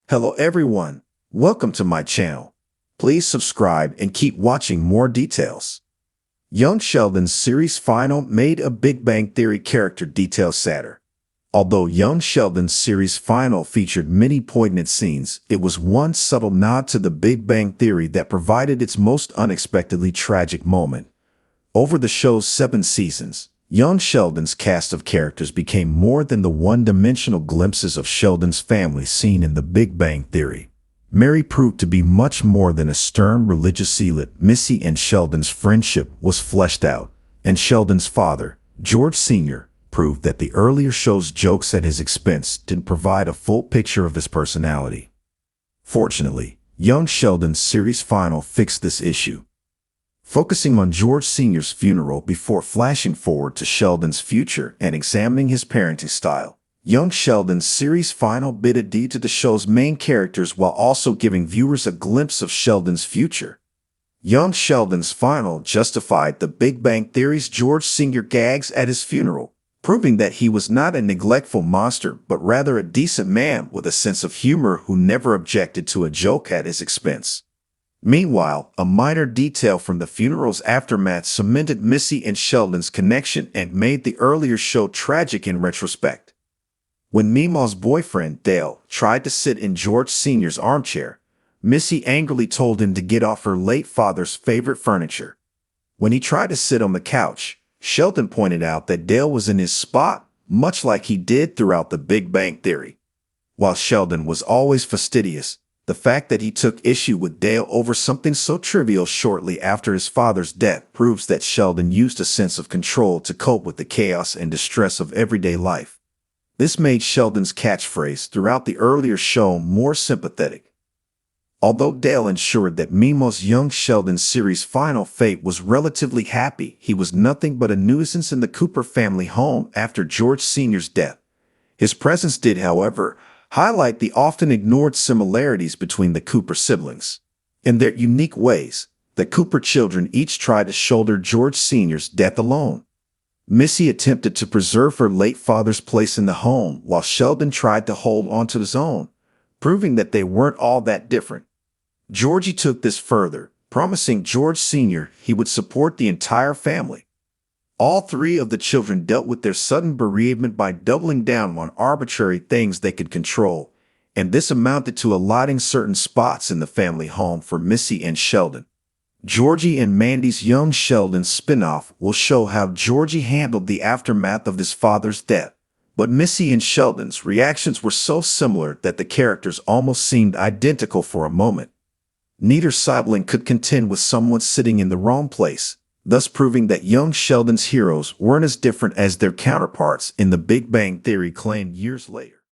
Hello everyone, welcome to my channel. Please subscribe and keep watching more details. Young Sheldon's series final made a Big Bang Theory character detail sadder. Although Young Sheldon's series final featured many poignant scenes, it was one subtle nod to the Big Bang Theory that provided its most unexpectedly tragic moment. Over the show's 7 seasons, Young Sheldon's cast of characters became more than the one-dimensional glimpses of Sheldon's family seen in The Big Bang Theory. Mary proved to be much more than a stern religious zealot. Missy and Sheldon's friendship was fleshed out, and Sheldon's father, George Sr., proved that the earlier show's jokes at his expense didn't provide a full picture of his personality. Fortunately, Young Sheldon's series final fixed this issue. Focusing on George Sr.'s funeral before flashing forward to Sheldon's future and examining his parenting style, Young Sheldon's series final bid adieu to the show's main characters while also giving viewers a glimpse of Sheldon's future. Young Sheldon's final justified the Big Bang Theory's George Sr. gags at his funeral, proving that he was not a neglectful monster but rather a decent man with a sense of humor who never objected to a joke at his expense. Meanwhile, a minor detail from the funeral's aftermath cemented Missy and Sheldon's connection and made the earlier show tragic in retrospect. When Mima's boyfriend, Dale, tried to sit in George Sr.'s armchair, Missy angrily told him to get off her late father's favorite furniture. When he tried to sit on the couch, Sheldon pointed out that Dale was in his spot, much like he did throughout the Big Bang Theory. While Sheldon was always fastidious, the fact that he took issue with Dale over something so trivial shortly after his father's death proves that Sheldon used a sense of control to cope with the chaos and distress of everyday life. This made Sheldon's catchphrase throughout the earlier show more sympathetic. Although Dale ensured that Mima's Young Sheldon series' final fate was relatively happy, he was nothing but a nuisance in the Cooper family home after George Sr.'s death. His presence did, however, highlight the often ignored similarities between the Cooper siblings. In their unique ways, the Cooper children each tried to shoulder George Sr.'s death alone. Missy attempted to preserve her late father's place in the home, while Sheldon tried to hold on to his own, proving that they weren't all that different. Georgie took this further, promising George Sr. he would support the entire family. All 3 of the children dealt with their sudden bereavement by doubling down on arbitrary things they could control, and this amounted to allotting certain spots in the family home for Missy and Sheldon. Georgie and Mandy's Young Sheldon spin-off will show how Georgie handled the aftermath of his father's death, but Missy and Sheldon's reactions were so similar that the characters almost seemed identical for a moment. Neither sibling could contend with someone sitting in the wrong place, thus proving that Young Sheldon's heroes weren't as different as their counterparts in The Big Bang Theory claimed years later.